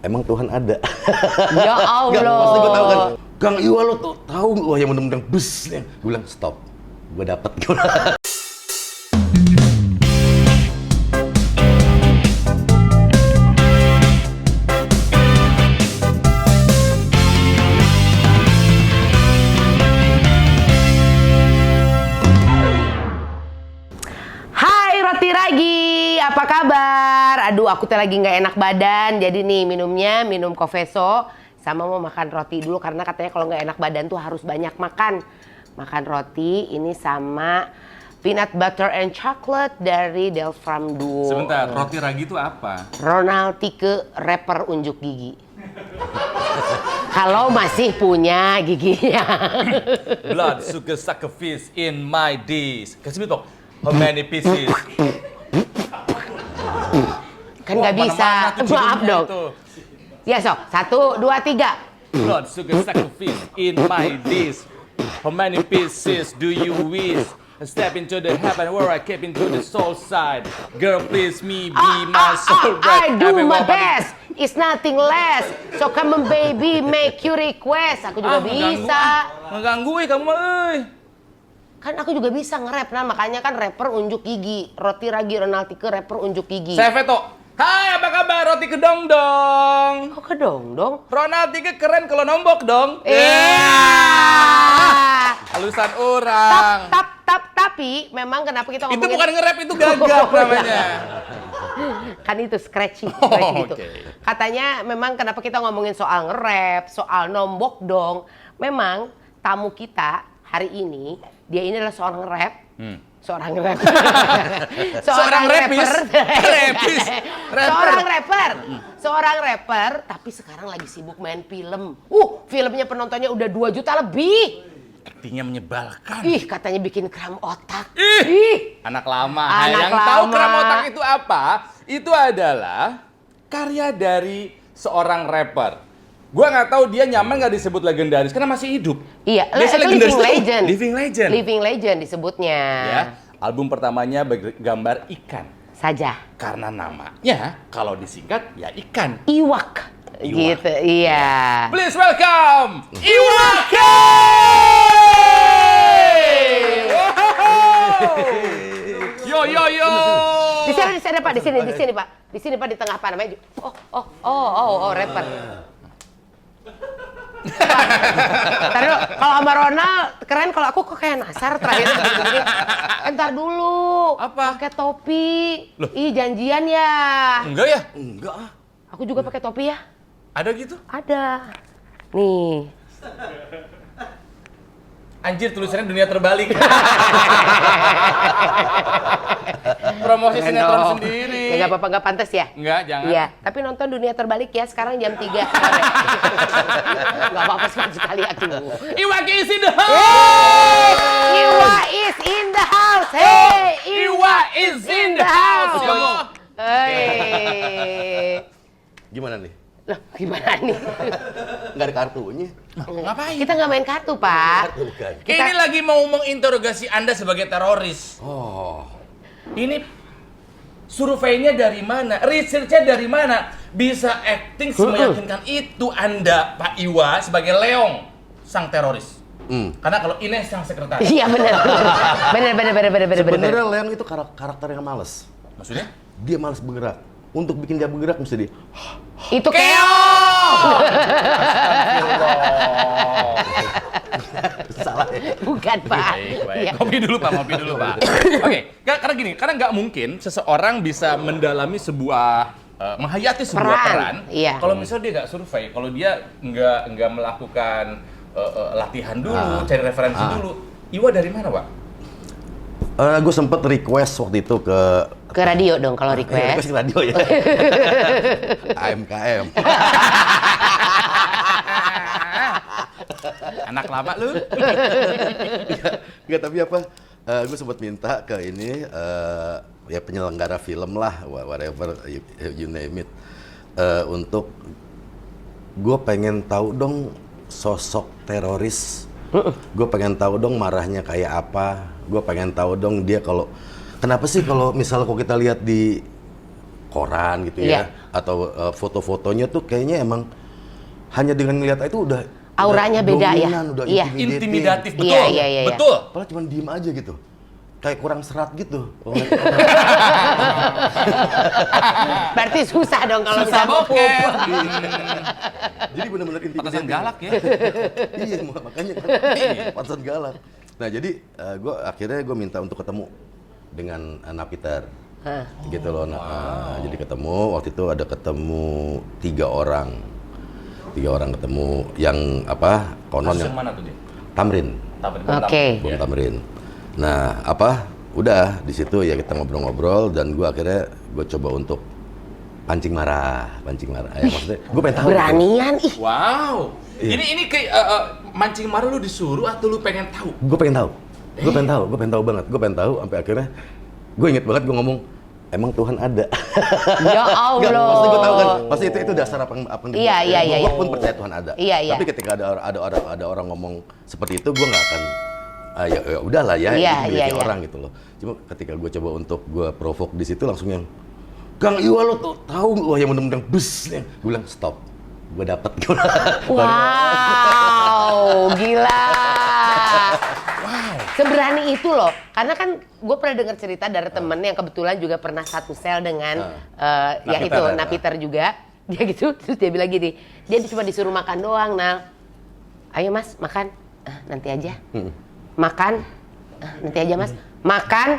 emang Tuhan ada. Ya Nggak, maksudnya gue tahu kan, Allah. Kang Iwa lo tuh tahu nggak, wah yang bener-bener bus. Gue bilang stop, gue dapet. Hai Roti Ragi, apa kabar? Aduh, aku tuh lagi nggak enak badan, jadi nih minumnya minum Kofeso sama mau makan roti dulu karena katanya kalau nggak enak badan tuh harus banyak makan. Makan roti ini sama peanut butter and chocolate dari Delfram Duo. Sebentar, Roti Ragi itu apa? Ronald Tike, rapper unjuk gigi. Kalau masih punya giginya. Blood sugar sucker fish in my dish. Kasih betul. How many pieces? Kan nggak bisa. Maaf dong. Ya sok, 1, 2, 3. Blood sugar sucker fish in my dish. How many pieces do you wish? Step into the heaven where I keep into the soul side. Girl, please me be my soul I bride. do my Everyone- best. It's nothing less. So come on baby, make you request. Aku juga bisa. Ngeganggu kamu mah euy. Kan aku juga bisa nge-rap. Nah makanya kan rapper unjuk gigi. Roti Ragi Ronald Tike, rapper unjuk gigi. Saya Veto. Hai, apa kabar? Roti kedong dong. Kok kedong dong? Ronald Tike keren kalau nombok dong. Halusan orang. Tapi memang kenapa kita Itu ngomongin... bukan nge-rap, itu gagap namanya. Kan itu scratchy Oh, gitu. oke. Katanya memang kenapa kita ngomongin soal nge-rap, soal nombok dong. Memang tamu kita hari ini, dia ini adalah seorang nge-rap. Seorang rapper. Seorang rapis. Rapis. Rapper. Seorang rapper. Seorang rapper, tapi sekarang lagi sibuk main film. Filmnya penontonnya udah 2 juta lebih. Aktingnya menyebalkan. Ih, katanya bikin kram otak. Ih, anak lama. Anak Yang tahu lama. kram otak itu apa? Itu adalah karya dari seorang rapper. Gua nggak tahu dia nyaman nggak disebut legendaris karena masih hidup. Iya, Biasanya living legendaris itu legend. Living legend. Living legend disebutnya. Ya, album pertamanya bergambar ikan. Saja. Karena namanya kalau disingkat ya ikan. Iwak. Iwak. Gitu, iya. Please welcome Iwake! Yo yo yo. Di sini Pak, di sini Pak. Di sini Pak, di tengah Pak namanya. Oh, rapper. Ntar dulu, kalau sama Ronald keren, kalau aku kok kayak Nasar terakhir begini. Ntar dulu. Apa? Pakai topi. Loh? Ih, janjian ya. Enggak ya? Enggak ah. Aku juga pakai topi ya. Ada gitu? Ada. Nih. Anjir, tulisannya dunia terbalik. Promosi Keren sinetron dong. sendiri. Ya nggak apa-apa, nggak pantas ya? Enggak, jangan. Iya, tapi nonton Dunia Terbalik ya sekarang jam 3 sore. Nggak apa-apa sekali aku. Iwake is in the house! Iwa is in the house. Hey, Iwa is in the house. Kamu. Hey. Gimana nih? Loh, gimana nih? Nggak ada kartunya. Ngapain? Kita nggak main kartu, Pak. Kartu bukan. Kita- Ini lagi mau menginterogasi Anda sebagai teroris. Oh, Ini surveinya dari mana? Researchnya dari mana? Bisa acting semeyakinkan itu Anda, Pak Iwa, sebagai Leong, sang teroris. Karena kalau Ines sang sekretaris. Iya benar. Benar. sebenarnya Leong itu karakter yang males. Maksudnya? Dia males bergerak. Untuk bikin dia bergerak mesti dia. Itu Keo! keong. Salah ya. Bukan, Pak. Baik. Iya. Ngopi dulu, Pak. Oke, karena gini, karena nggak mungkin seseorang bisa mendalami sebuah menghayati sebuah Peran, peran. iya. Kalau misalnya dia nggak survei, kalau dia nggak melakukan latihan dulu, cari referensi dulu. Iwa dari mana, Pak? Gue sempet request waktu itu ke Radio dong kalau request. ke radio ya. AMKM. Anak lama lu. Enggak, tapi apa? Gue sempat minta ke ini ya penyelenggara film lah, whatever you name it, untuk gue pengen tahu dong sosok teroris. Gue pengen tahu dong marahnya kayak apa. Gue pengen tahu dong dia kalau kenapa sih kalau misalnya kalau kita lihat di koran gitu ya, atau foto-fotonya tuh kayaknya emang hanya dengan ngeliat itu udah Auranya beda ya? dominan, udah Iya. Intimidatif, betul. Iya. Betul. Padahal cuma diem aja gitu. Kayak kurang serat gitu. Berarti susah dong kalau Susah bisa bokep. Jadi benar-benar Pantesan intimidatif. galak ya. Iya, makanya kan pantesan galak. Nah, jadi akhirnya gue minta untuk ketemu dengan Napiter. Gitu loh. Nah, jadi ketemu, waktu itu ada ketemu 3 orang. 3 orang ketemu yang apa? Konon Kasus yang yang mana tuh dia? Tamrin. Oke. Bom Tamrin. Nah, udah di situ ya kita ngobrol-ngobrol dan gue akhirnya gue coba untuk pancing marah. Ya, maksudnya gue pengen tahu. Beranian ih. Wow. Iya. Ini kayak mancing marah lu disuruh atau lu pengen tahu? Gue pengen tahu. Gue pengen tahu banget. Gue pengen tahu sampai akhirnya gue inget banget gue ngomong emang Tuhan ada. Ya Allah. Enggak, maksudnya gue tahu kan. Pasti itu dasar apa yang Iya. Gue pun percaya Tuhan ada. Iya. Tapi ketika ada orang ngomong seperti itu, gue nggak akan ya udahlah ya, Iya, itu miliknya iya. orang gitu loh. Cuma ketika gue coba untuk gue provok di situ langsung yang Kang Iwa lo tuh tahu wah yang bener-bener bus nih. Gue bilang stop. Gue dapet. Wow, gila. Seberani itu loh, karena kan gue pernah dengar cerita dari temen yang kebetulan juga pernah satu sel dengan ya itu Napiter juga. Dia gitu, terus dia bilang gini, dia cuma disuruh makan doang, Nal. Ayo mas, makan. Nanti aja. Makan. Nanti aja mas. Makan.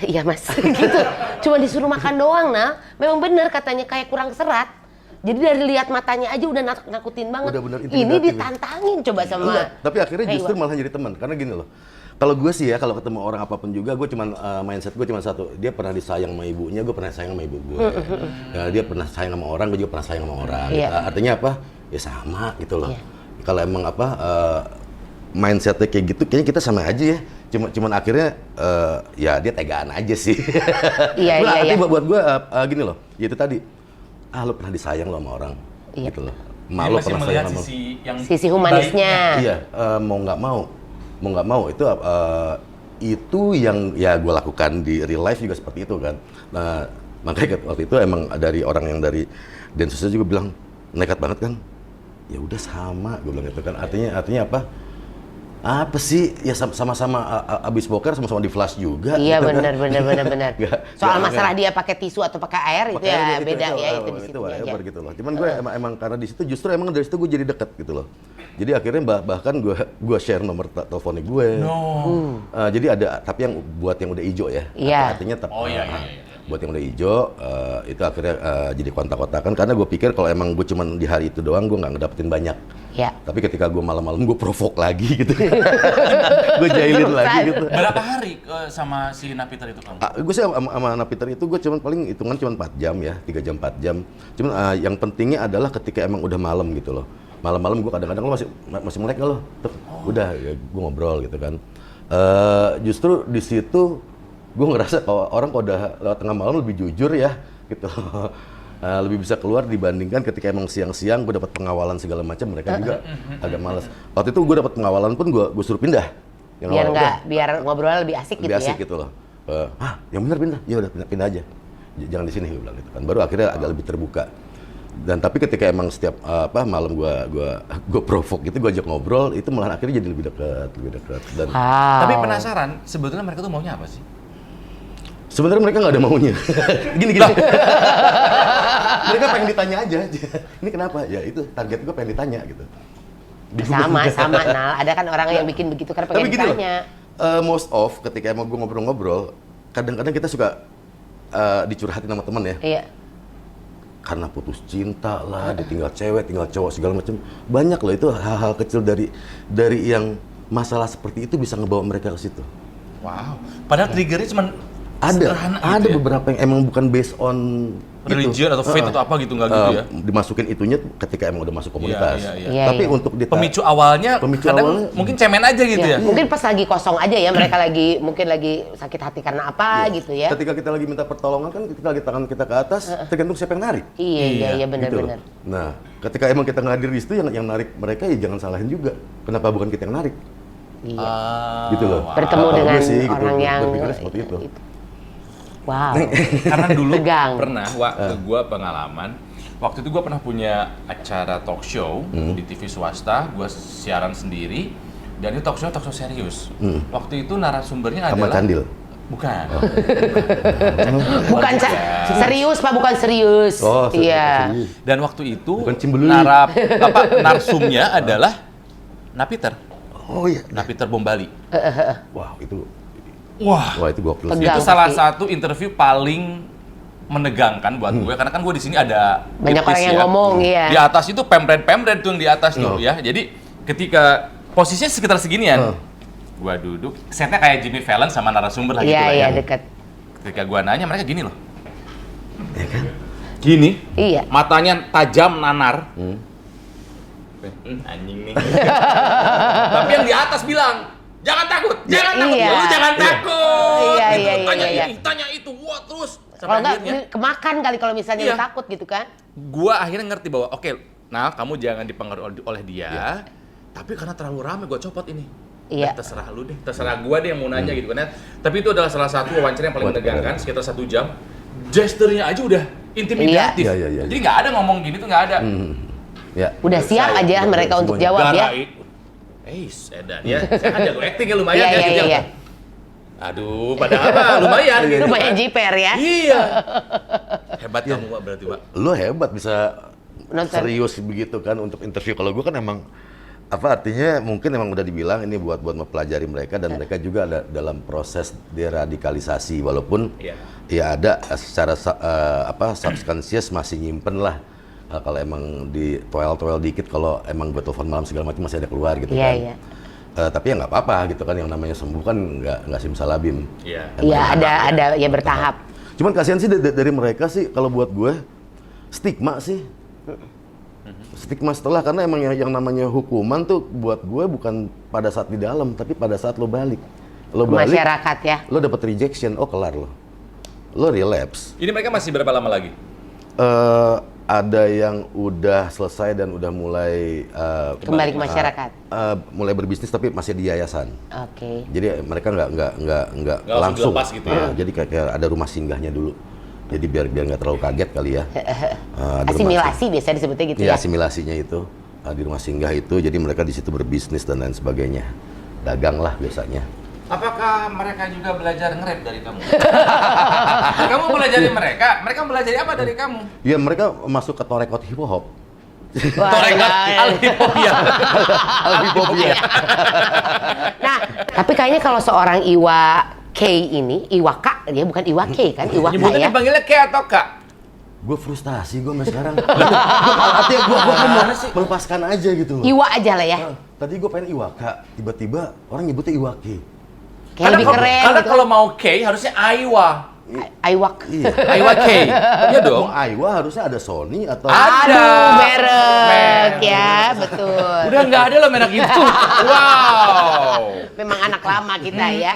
Iya mas. Gitu. Cuma disuruh makan doang, Nal. Memang bener katanya kayak kurang serat. Jadi dari lihat matanya aja udah nakutin banget. Udah bener Ini intimidatif. ditantangin coba sama. Enggak, tapi akhirnya Kak justru Iwa. malah jadi teman. Karena gini loh, kalau gue sih ya, kalau ketemu orang apapun juga, gue cuman mindset gue cuma satu. Dia pernah disayang sama ibunya, gue pernah sayang sama ibu gue. Ya, dia pernah sayang sama orang, gue juga pernah sayang sama orang. Iya. Artinya apa? Ya sama gitu loh. Iya. Kalau emang apa mindsetnya kayak gitu, kayaknya kita sama aja ya. Cuman akhirnya ya dia tegaan aja sih. Iya. Tapi buat gue gini loh, ya itu tadi. Lo pernah disayang lo sama orang. Iya. Gitu loh. Dia Lo masih pernah melihat sayang sama sisi yang Sisi humanisnya. Iya, mau nggak mau itu yang ya gue lakukan di real life juga seperti itu kan. Nah makanya waktu itu emang dari orang yang dari Densusnya juga bilang nekat banget kan. Ya udah sama, gue bilang gitu kan. Artinya apa? Apa sih ya sama-sama abis boker sama-sama di flash juga. Iya gitu benar. Nggak- Soal nggak- masalah dia pakai tisu atau pakai air itu Makanya ya beda ya itu di itu situ aja. whatever gitu loh. Cuman gue emang karena di situ justru emang dari situ gue jadi deket gitu loh. Jadi akhirnya bahkan gue share nomor teleponnya gue. Jadi ada tapi yang buat yang udah hijau ya. Iya. Artinya Oh, iya. buat yang udah hijau itu akhirnya jadi kontak-kontakan karena gue pikir kalau emang gue cuman di hari itu doang gue nggak ngedapetin banyak. Ya. Tapi ketika gue malam-malam gue provok lagi gitu. Gue jahilin lagi gitu. Berapa hari sama si Napiter itu kamu? Gue sih sama Napiter itu gue cuman paling hitungan cuma 4 jam ya, 3 jam 4 jam. Cuman yang pentingnya adalah ketika emang udah malam gitu loh. Malam-malam gue kadang-kadang lo masih melek nggak lo? Tuh, udah ya, gue ngobrol gitu kan. Justru di situ gue ngerasa kalau orang kalau udah lewat tengah malam lebih jujur ya gitu. Lebih bisa keluar dibandingkan ketika emang siang-siang gue dapat pengawalan segala macam mereka juga agak malas. Waktu itu gue dapat pengawalan pun gue suruh pindah. Yang Biar awal nggak udah, biar ngobrolnya lebih asik lebih gitu asik ya. gitu loh. Yang benar pindah. Ya udah pindah aja. Jangan di sini gue bilang gitu kan. Baru akhirnya agak lebih terbuka. Dan tapi ketika emang setiap malam gue provok gitu, gue ajak ngobrol, itu malah akhirnya jadi lebih dekat. Dan Tapi penasaran, sebetulnya mereka tuh maunya apa sih? sebenarnya mereka nggak ada maunya. Gini. Mereka pengen ditanya aja. Ini kenapa? Ya itu target gue pengen ditanya gitu. Sama Nal. Ada kan orang yang bikin begitu karena pengen Tapi gini loh, ditanya. most of ketika emang gue ngobrol-ngobrol, kadang-kadang kita suka dicurhatin sama teman ya. Iya. Karena putus cinta lah, ditinggal cewek, tinggal cowok segala macam. Banyak loh itu hal-hal kecil dari yang masalah seperti itu bisa ngebawa mereka ke situ. Wow. Padahal triggernya cuma sederhana Ada gitu ya? beberapa yang emang bukan based on Religion atau faith atau apa gitu, nggak gitu ya? Dimasukin itunya ketika emang udah masuk komunitas. Iya. Tapi Iya. untuk Pemicu awalnya kadang mungkin cemen aja gitu ya? Mungkin pas lagi kosong aja ya, mereka mungkin lagi sakit hati karena apa gitu ya. Ketika kita lagi minta pertolongan kan kita lagi tangan kita ke atas, tergantung siapa yang narik. Iya Gitu benar-benar. loh. Nah, ketika emang kita nggak hadir di situ, yang narik mereka ya jangan salahin juga. Kenapa bukan kita yang narik? Iya. Gitu loh. Bertemu Kalau dengan gue sih, gitu, orang yang berpikirnya seperti itu. Wow. Karena dulu Tegang. pernah waktu gua pengalaman, Waktu itu gue pernah punya acara talk show di TV swasta, gue siaran sendiri, dan itu talk show serius. Waktu itu narasumbernya Sama adalah... Candil. Bukan. Bukan serius Pak, bukan serius. Oh, iya. serius. Dan waktu itu Bukan Cimbelui. narsumnya adalah Napiter. Oh iya. Napiter Bombali. Wah, itu Wah, itu gokil sih. Tegang. itu salah sih. satu interview paling menegangkan buat gue, karena kan gue di sini ada Banyak tipis orang yang ngomong, iya. Di atas itu pemret tuh yang di atas tuh ya. Jadi ketika posisinya sekitar seginian, gue duduk, setnya kayak Jimmy Fallon sama narasumber lah gitu Iya, lah iya, ya. dekat. Ketika gue nanya, mereka gini loh. Ya kan? Gini, Iya. matanya tajam nanar. Anjing nih. Tapi yang di atas bilang, jangan takut, jangan takut, iya. lu jangan takut. Iya, Gitu. iya, iya, Tanya iya. ini, tanya itu, wah terus. Kalau Sampai enggak akhirnya, kemakan kali kalau misalnya Iya. lu takut gitu kan. gua akhirnya ngerti bahwa oke, nah kamu jangan dipengaruhi oleh dia, tapi karena terlalu ramai gua copot ini. Iya. Terserah lu deh, terserah gua deh yang mau nanya gitu kan ya. Tapi itu adalah salah satu wawancara yang paling menegangkan, sekitar 1 jam. Gesturnya aja udah intimidatif. Iya, iya, iya. Jadi nggak ada ngomong gini tuh nggak ada. Ya. Udah siap aja mereka untuk semuanya. jawab ya. Edan ya. Saya kan jago acting ya lumayan Iya, ya iya, gitu. iya. Aduh, pada apa? Lumayan gitu. Lumayan jiper ya. Iya. Hebat kamu Pak berarti, Pak. Lu hebat bisa Nonton. serius begitu kan untuk interview. Kalau gue kan emang apa artinya mungkin emang udah dibilang ini buat mempelajari mereka dan mereka juga ada dalam proses deradikalisasi walaupun ya ada secara subconscious masih nyimpen lah. Kalau emang di toel dikit kalau emang buat telepon malam segala macam masih ada keluar gitu Iya, kan. iya. Tapi ya nggak apa-apa gitu kan, yang namanya sembuh kan nggak simsalabim. Iya. Iya, ada ya bertahap. Cuman kasihan sih dari mereka sih kalau buat gue stigma sih. Stigma setelah karena emang yang namanya hukuman tuh buat gue bukan pada saat di dalam tapi pada saat lo balik. Lo balik, Masyarakat ya. lo dapet rejection, oh kelar lo. Lo relapse. Ini mereka masih berapa lama lagi? Ada yang udah selesai dan udah mulai Kembali ke masyarakat. mulai berbisnis tapi masih di yayasan. Oke. Jadi mereka nggak Nggak langsung langsung. dilepas gitu ya? Jadi kayak ada rumah singgahnya dulu. Jadi biar nggak terlalu kaget kali ya. Ada rumah Asimilasi biasanya disebutnya gitu ya, ya. asimilasinya itu di rumah singgah itu. Jadi mereka di situ berbisnis dan lain sebagainya. Dagang lah biasanya. Apakah mereka juga belajar nge-rap dari kamu? Kamu belajarin mereka belajar apa dari kamu? Ya mereka masuk ke torekot hip hop. Wah, Torekat iya. Alhipobia. Alhipobia. Nah, tapi kayaknya kalau seorang Iwa K ini, Iwa K, dia bukan Iwa K kan, Iwa K Nyebutnya ya. dipanggilnya K atau Kak? Gue frustasi gue sampai sekarang. Artinya gue kan melepaskan aja gitu loh. Iwa aja lah ya. Tadi gue pengen Iwaka, tiba-tiba orang nyebutnya Iwake. Kayak lebih keren Karena gitu. kalau mau K harusnya Aiwa. Iwak. Iya. Aiwa K. Iya dong. Mau Aiwa harusnya ada Sony atau Aduh, merek ya, betul. Udah nggak ada loh merek itu. Wow. Memang anak lama kita ya.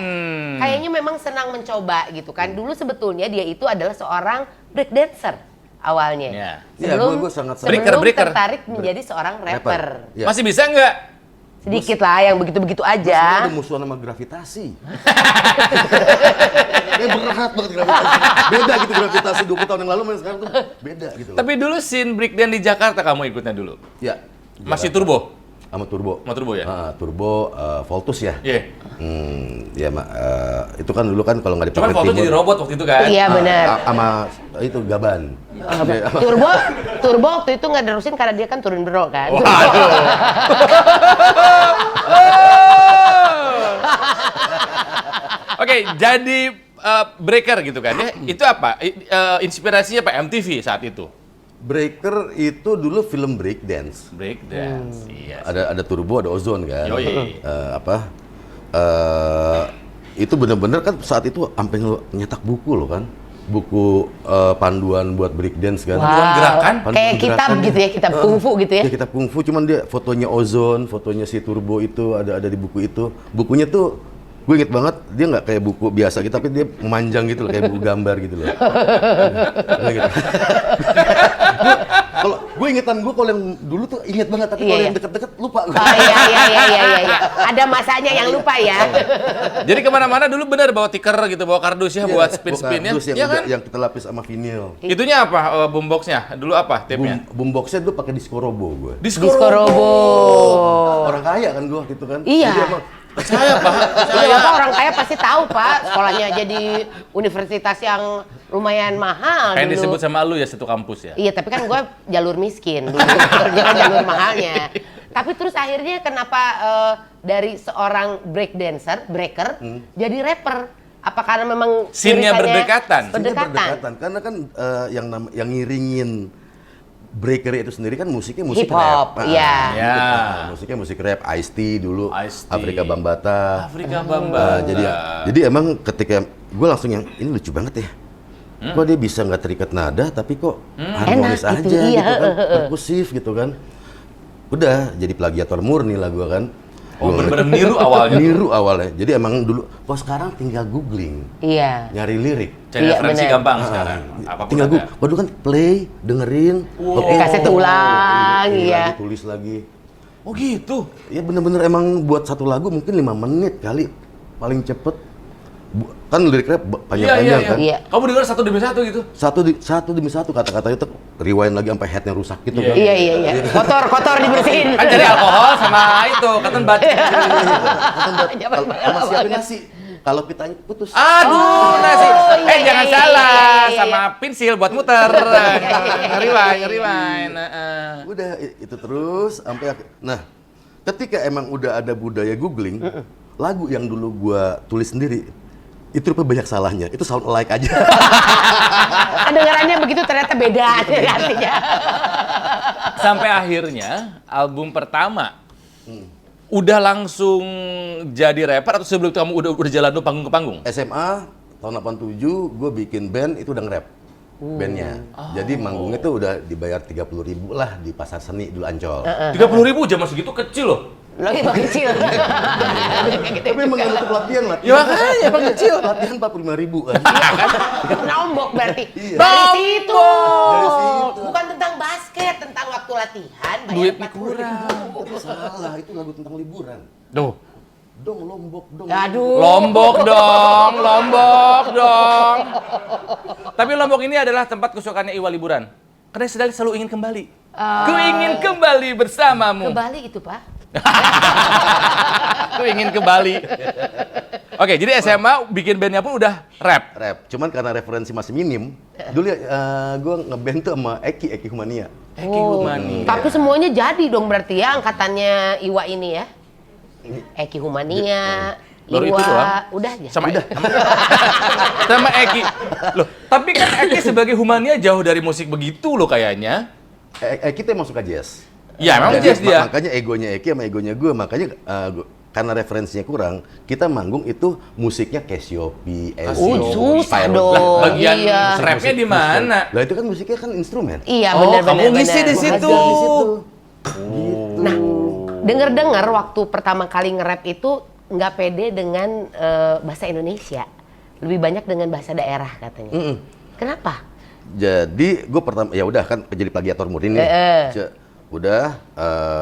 Kayaknya memang senang mencoba gitu kan. Dulu sebetulnya dia itu adalah seorang breakdancer awalnya. Iya. Sebelum, Gua sangat- sebelum Breaker. tertarik menjadi seorang rapper. Ya. Masih bisa nggak? Sedikit lah yang begitu-begitu aja. Ada musuhan sama gravitasi. Berat banget gravitasi. Beda gitu gravitasi 20 tahun yang lalu sama sekarang tuh beda gitu loh. Tapi dulu scene breakdance di Jakarta kamu ikutnya dulu? Ya. Masih turbo? Sama turbo. Sama turbo ya? Turbo Voltus ya. Iya. Ya itu kan dulu kan kalau nggak di Cuman Pantai foto Timur. jadi robot waktu itu kan? Iya benar. Sama itu Gaban. Turbo waktu itu nggak nerusin karena dia kan turun bro kan. Waduh. Oke, jadi breaker gitu kan ya? Itu apa? Inspirasinya apa? MTV saat itu? Breaker itu dulu film breakdance. Breakdance, iya. Ada turbo, ada ozon kan. Yoi. Itu bener-bener kan saat itu sampai nyetak buku loh kan. Buku panduan buat breakdance kan. Panduan gerakan? Kayak Panduan kitab gerakan, gitu ya, kitab kungfu gitu ya. Iya, kitab kungfu, cuman dia fotonya ozon, fotonya si turbo itu ada di buku itu. Bukunya tuh gue inget banget, dia nggak kayak buku biasa gitu, tapi dia memanjang gitu loh, kayak buku gambar gitu loh. Gitu. Kalau gue ingetan gue kalau yang dulu tuh inget banget, tapi kalau Iya. yang deket-deket lupa gue. Oh iya. Ada masanya yang lupa ya. Jadi kemana-mana dulu benar bawa tiker gitu, bawa kardus ya buat spin-spin ya. Kardus yang, Iya kan? yang kita lapis sama vinil. Itunya apa boomboxnya? Dulu apa tipnya? Boomboxnya dulu pakai Disco Robo gue. Disco Robo. Orang kaya kan gue gitu kan. Iya. Jadi emang Percaya Pak, Iya, Pak, orang kaya pasti tahu, Pak. Sekolahnya aja di universitas yang lumayan mahal kayak dulu. disebut sama lu ya satu kampus ya. Iya, tapi kan gue jalur miskin dulu. Kerja kan jalur mahalnya. Tapi terus akhirnya kenapa dari seorang breaker jadi rapper? Apa karena memang Scene-nya irisannya berdekatan? Berdekatan. Karena kan yang ngiringin breaker itu sendiri kan musiknya musik Hip hop, rap. iya. Ya. Musiknya musik rap, Ice-T dulu, Ice-T. Afrika Bambaataa. Afrika Bambaataa. Jadi emang ketika gue langsung yang ini lucu banget ya. Kok dia bisa nggak terikat nada tapi kok harmonis Enak aja gitu, iya. gitu kan, perkusif gitu kan. Udah jadi plagiator murni lah gue kan. Oh, bener-bener niru awalnya. Niru awalnya. Jadi emang dulu, kok sekarang tinggal googling, Iya. nyari lirik. Cari Iya, referensi bener. gampang sekarang. Apapun Tinggal ada. gue, waduh kan play, dengerin, oke, Kaset ulang, ini iya. lagi, tulis lagi. Oh gitu. Ya bener-bener emang buat satu lagu mungkin 5 menit kali, paling cepet. Kan lirik rap panjang-panjang kan. Iya. Kamu dengar satu demi satu gitu? Satu demi satu kata-kata itu rewind lagi sampai headnya rusak gitu kan. Iya. Kotor dibersihin. Kan jadi alkohol sama itu, katan batik. Jangan Sama siapin nasi. Kalau pitanya putus. Aduh, nasi. iya, Jangan iya, salah, iya. sama pensil buat muter. Ngeriwain. Udah itu terus sampai nah, ketika emang udah ada budaya googling, lagu yang dulu gua tulis sendiri itu rupanya banyak salahnya. Itu sound alike aja. Kedengarannya begitu ternyata beda artinya. Sampai akhirnya album pertama udah langsung jadi rapper atau sebelum itu kamu udah jalan dulu panggung ke panggung? SMA tahun 87 gue bikin band itu udah nge-rap bandnya. Jadi manggungnya tuh udah dibayar 30.000 lah di pasar seni dulu Ancol. 30.000 zaman segitu kecil loh. Lagi emang kecil. Tapi memang nggak butuh pelatihan lah. Ya makanya emang kecil. Pelatihan 45.000 kan. Nombok berarti. Iya. Dari situ. Dari situ. Bukan tentang basket, tentang waktu latihan. bayar Duitnya 40.000. kurang. Itu salah, itu lagu tentang liburan. Duh. Dong Lombok dong. Aduh. Lombok dong. Tapi Lombok ini adalah tempat kesukaannya Iwa liburan. Karena sedang selalu ingin kembali. Ku ingin kembali bersamamu. Ke Bali itu, Pak. Ku ingin ke Bali. Oke, jadi SMA bikin bandnya pun udah rap. Rap. Cuman karena referensi masih minim, dulu ya gue ngeband tuh sama Eki Humania. Eki Humani. Tapi semuanya jadi dong berarti ya angkatannya Iwa ini ya. Eki Humania, Baru itu Iwa, doang? udah aja. Sama sama Eki. Loh, tapi kan Eki sebagai Humania jauh dari musik begitu loh kayaknya. Eki tuh emang suka jazz. Ya, memang Jadi, jazz dia. Makanya egonya Eki sama egonya gue, makanya karena referensinya kurang, kita manggung itu musiknya Cassiope, Ezio, Susah Spyro. dong. Lah, bagian Iya. rapnya di mana? Lah itu kan musiknya kan instrumen. Iya, Oh, benar-benar. kamu ngisi di situ. Di situ. Nah, denger-dengar waktu pertama kali nge-rap itu nggak pede dengan bahasa Indonesia. Lebih banyak dengan bahasa daerah katanya. Kenapa? Jadi gue pertama ya udah kan jadi plagiator murni nih. Udah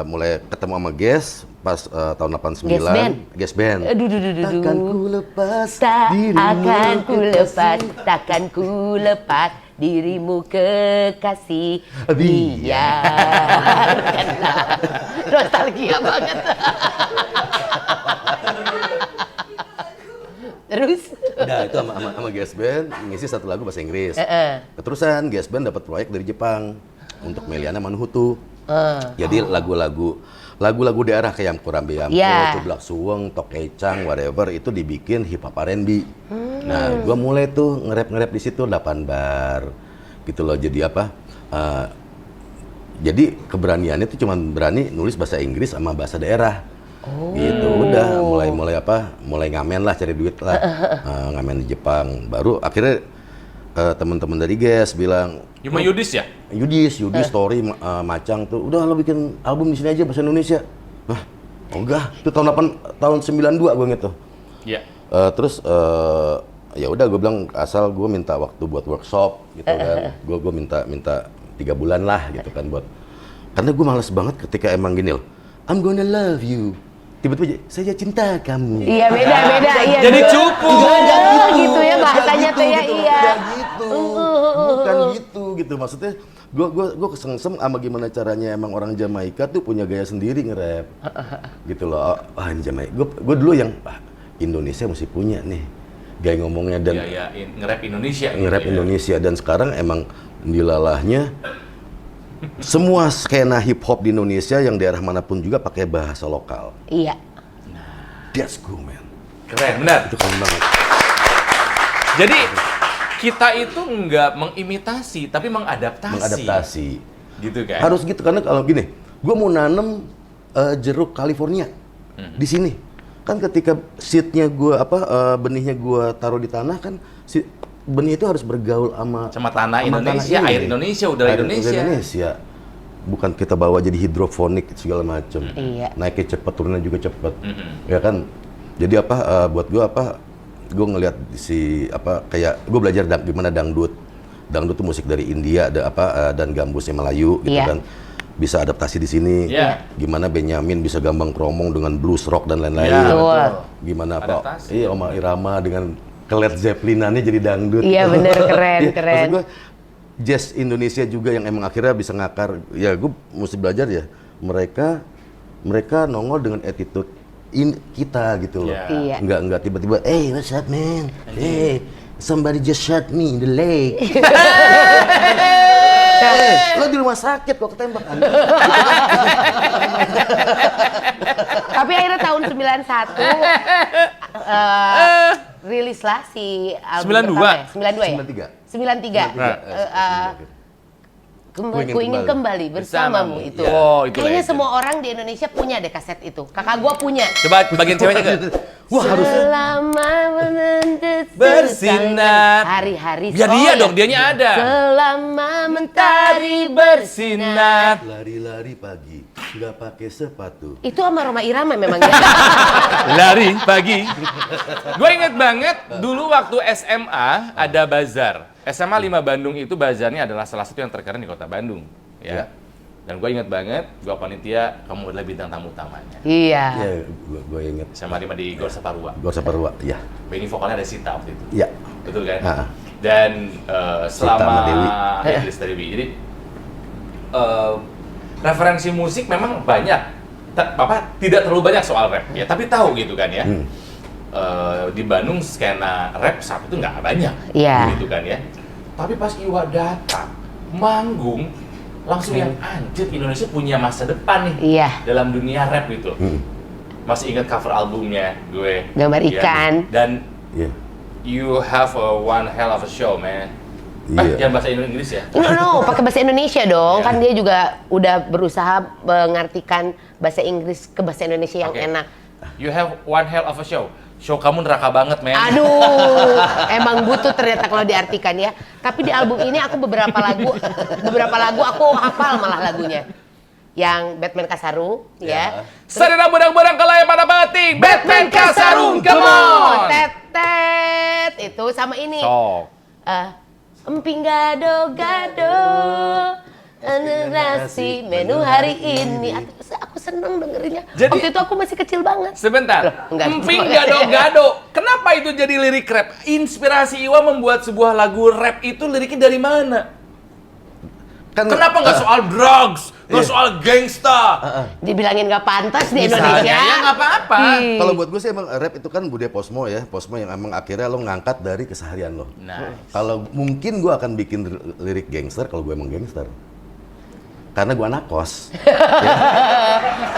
mulai ketemu sama Ges pas tahun 89. Ges band? Ges band. Aduh. Takkan ku lepas Tak dirimu akan ku lepas, kekasih. takkan ku lepas dirimu kekasih. Biarkanlah. Nostalgia banget. Terus? Udah itu sama Ges band ngisi satu lagu bahasa Inggris. Keterusan Ges band dapat proyek dari Jepang untuk Meliana Manuhutu. Jadi lagu-lagu daerah kayak Kurambe Yamko, Yeah. Cublak Suweng, Tokecang, whatever itu dibikin hip hop R&B. Nah, gua mulai tuh nge-rap di situ 8 bar. Gitu loh. Jadi apa? Jadi keberaniannya tuh cuma berani nulis bahasa Inggris sama bahasa daerah. Gitu. Udah mulai ngamen lah, cari duit lah. Ngamen di Jepang. Baru akhirnya teman-teman dari Ges bilang, Cuma Yudis ya? Yudis, Story, Macang tuh, udah lo bikin album di sini aja bahasa Indonesia. Hah, enggak, itu tahun 92 gue gitu. Iya. Terus ya udah gue bilang asal gue minta waktu buat workshop gitu kan. Gue minta 3 bulan lah gitu kan buat. Karena gue malas banget ketika emang gini loh, I'm gonna love you. Tiba-tiba saya cinta kamu. Iya beda. Iya. Jadi cupu. Gitu ya bahasanya tuh ya. Iya. Bukan gitu. Maksudnya gue kesengsem sama gimana caranya emang orang Jamaika tuh punya gaya sendiri nge-rap. Gitu loh. Ini Jamaika. Gue dulu yang Indonesia mesti punya nih gaya ngomongnya dan nge-rap Indonesia. Nge-rap Indonesia dan sekarang emang dilalahnya semua skena hip hop di Indonesia yang daerah manapun juga pakai bahasa lokal. Iya. That's cool, man. Keren, benar. Itu keren banget. Jadi kita itu nggak mengimitasi, tapi mengadaptasi. Gitu kan? Harus gitu karena kalau gini, gue mau nanem jeruk California di sini. Kan ketika seednya gue benihnya gue taruh di tanah kan benih itu harus bergaul sama tanah Indonesia, air Indonesia, udara Indonesia. Bukan kita bawa jadi hidrofonik segala macam. Iya. Naiknya cepat, turunnya juga cepat. Ya kan. Jadi buat gue gue ngelihat kayak gue belajar gimana dangdut. Dangdut itu musik dari India dan gambusnya Melayu gitu kan. Bisa adaptasi di sini. Gimana Benyamin bisa gambang kromong dengan blues rock dan lain-lain. Gimana Oma Irama dengan Led Zeppelinannya jadi dangdut. Iya bener, keren. Maksud gue jazz Indonesia juga yang emang akhirnya bisa ngakar. Ya gue mesti belajar ya. Mereka nongol dengan attitude kita gitu loh. Iya. Enggak tiba-tiba, hey what's up man? Hey, somebody just shot me in the leg. Lo di rumah sakit kok ketembak kan? Tapi akhirnya tahun 91 rilis lah si album 92? 93. Ku ingin kembali bersamamu itu. Itu kayaknya semua orang di Indonesia punya deh kaset itu. Kakak gua punya. Coba bagian ceweknya ke. Wah, selama menuntut bersinar hari-hari biar dia dong, dianya ada. Selama mentari bersinar. Lari-lari pagi, nggak pakai sepatu. Itu sama Roma Irama memang ya. Lari pagi. Gue inget banget dulu waktu SMA ada bazar. SMA 5 Bandung itu bazarnya adalah salah satu yang terkeren di kota Bandung. Ya. Dan gue inget banget, gue panitia, kamu adalah bintang tamu utamanya. Iya. Iya, gue inget. SMA 5 di Gor Saparua. Gor Saparua, iya. Ini vokalnya ada Sita waktu itu. Iya. Betul kan? Ha. Dan selama Dewi. Lista Dewi. Jadi referensi musik memang banyak. Tidak terlalu banyak soal rap ya, tapi tahu gitu kan ya. Di Bandung skena rap saat itu nggak banyak, gitu kan ya. Tapi pas Iwa datang, manggung, langsung yang anjir Indonesia punya masa depan nih dalam dunia rap gitu. Masih ingat cover albumnya gue, gambar ikan. Dan you have one hell of a show, man. Jangan bahasa Inggris ya? No, pakai bahasa Indonesia dong. Kan dia juga udah berusaha mengartikan bahasa Inggris ke bahasa Indonesia yang enak. You have one hell of a show. Show kamu neraka banget, men. Aduh, emang butuh ternyata kalau diartikan ya. Tapi di album ini aku beberapa lagu aku hafal malah lagunya. Yang Batman Kasarung, ya. Sadara budang-budang kalaya pada batik, Batman Kasarung, come on! Tet, itu sama ini. Emping gado-gado, nasi menu hari ini. Aku seneng dengerinnya. Jadi, waktu itu aku masih kecil banget. Sebentar, emping gado-gado. Kenapa itu jadi lirik rap? Inspirasi Iwa membuat sebuah lagu rap itu liriknya dari mana? Kenapa nggak soal drugs, nggak soal gangsta? Dibilangin nggak pantas di Indonesia. Ya nggak apa-apa. Kalau buat gue sih emang rap itu kan budaya posmo ya, posmo yang emang akhirnya lo ngangkat dari keseharian lo. Kalau mungkin gue akan bikin lirik gangster kalau gue emang gangster. Karena gue anak kos.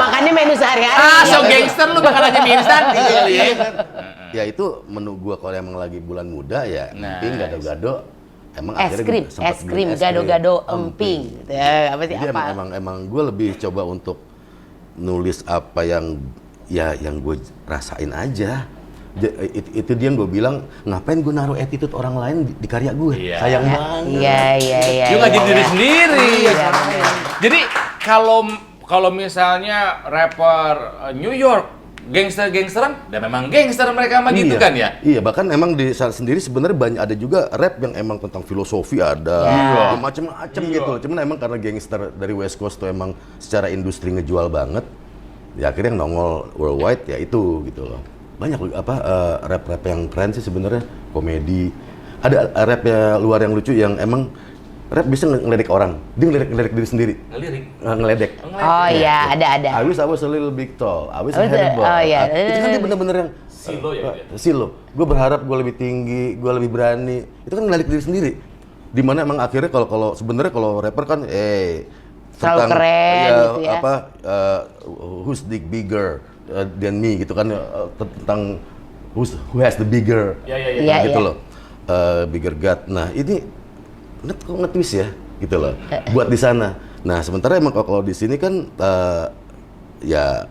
Makanya menu sehari-hari. So gangster lu bakal aja mie instan. Ya itu menu gue kalau emang lagi bulan muda ya, emping gado-gado. Emang es krim gado-gado emping. Ya, apa sih jadi apa? Emang gue lebih coba untuk nulis apa yang gue rasain aja. Itu dia yang gue bilang, ngapain gue naruh attitude orang lain di karya gue? Sayang banget. Iya. Lu nggak jadi diri sendiri. Jadi kalau misalnya rapper New York gangster-gangsteran, dan memang gangster mereka mah gitu kan ya? Iya, bahkan emang di sana sendiri sebenarnya banyak ada juga rap yang emang tentang filosofi ada, macam-macam gitu. Cuman emang karena gangster dari West Coast tuh emang secara industri ngejual banget, ya akhirnya yang nongol worldwide ya itu gitu loh. Banyak rap-rap yang keren sih sebenarnya, komedi. Ada rap ya luar yang lucu yang emang rap bisa ngeledek orang, dia ngeledek diri sendiri. Ngeledek. Oh iya, ada. I wish I was a little big tall. I wish I had a ball. Oh iya. Itu kan dia bener-bener yang Silo ya dia? Silo. Gue berharap gue lebih tinggi, gue lebih berani. Itu kan ngeledek diri sendiri. Dimana emang akhirnya kalau sebenarnya kalau rapper kan selalu keren gitu ya. Who's the bigger than me gitu kan, tentang who has the bigger gitu loh. Bigger God. Nah, ini kok nge-twist ya gitu loh buat di sana. Nah sementara emang kalau di sini kan ya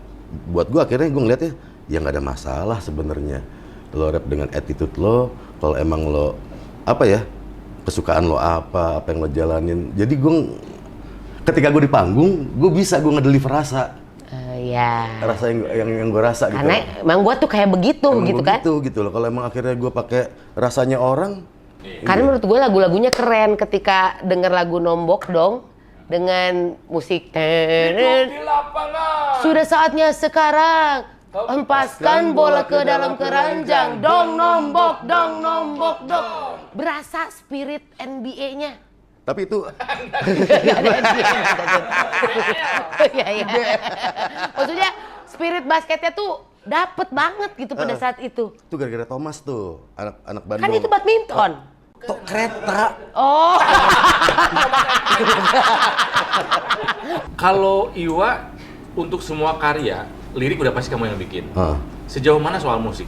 buat gue akhirnya gue ngeliatnya ya nggak ada masalah sebenarnya lo rap dengan attitude lo, kalau emang lo kesukaan lo apa yang lo jalanin. Jadi gue ketika gue di panggung gue bisa gue ngedeliver rasa rasa yang gue rasa karena gitu. emang gue tuh kayak begitu emang gitu kan. gitu loh. Kalau emang akhirnya gue pakai rasanya orang. Karena menurut gue lagu-lagunya keren ketika denger lagu Nombok Dong dengan musik Hidup di lapangan. sudah saatnya sekarang hempaskan bola ke dalam keranjang dong nombok dong berasa spirit NBA-nya. Tapi itu Iya. Maksudnya spirit basketnya tuh dapet banget gitu pada saat itu. Itu gara-gara Thomas tuh, anak Bandung. Kan itu badminton. Kereta. Oh. Kalau Iwa untuk semua karya, lirik udah pasti kamu yang bikin. Sejauh mana soal musik?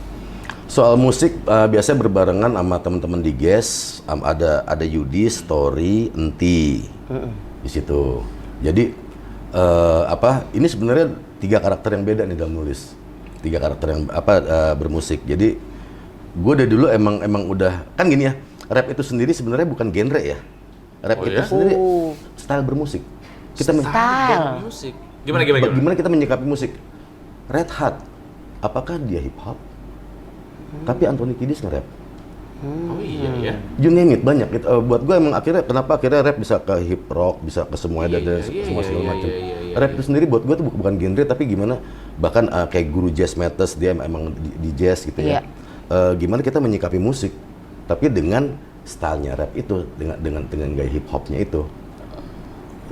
Soal musik biasanya berbarengan sama teman-teman di GES, ada Yudi, Story, Enti di situ. Jadi ini sebenarnya 3 karakter yang beda nih dalam nulis. 3 karakter yang bermusik. Jadi gue dari dulu emang udah kan gini ya. Rap itu sendiri sebenarnya bukan genre ya. Rap itu sendiri style bermusik. Style musik. Gimana? Kita menyikapi musik? Red Hot, apakah dia hip hop? Tapi Anthony Kiedis nge-rap. Oh iya ya. You name it, banyak. Buat gue emang kenapa akhirnya rap bisa ke hip rock, bisa ke semua semua segala macam. Rap itu sendiri buat gue tuh bukan genre, tapi gimana bahkan kayak guru jazz Mathers, dia emang di jazz gitu ya. Gimana kita menyikapi musik, tapi dengan stylenya rap itu, dengan gaya hip hopnya itu.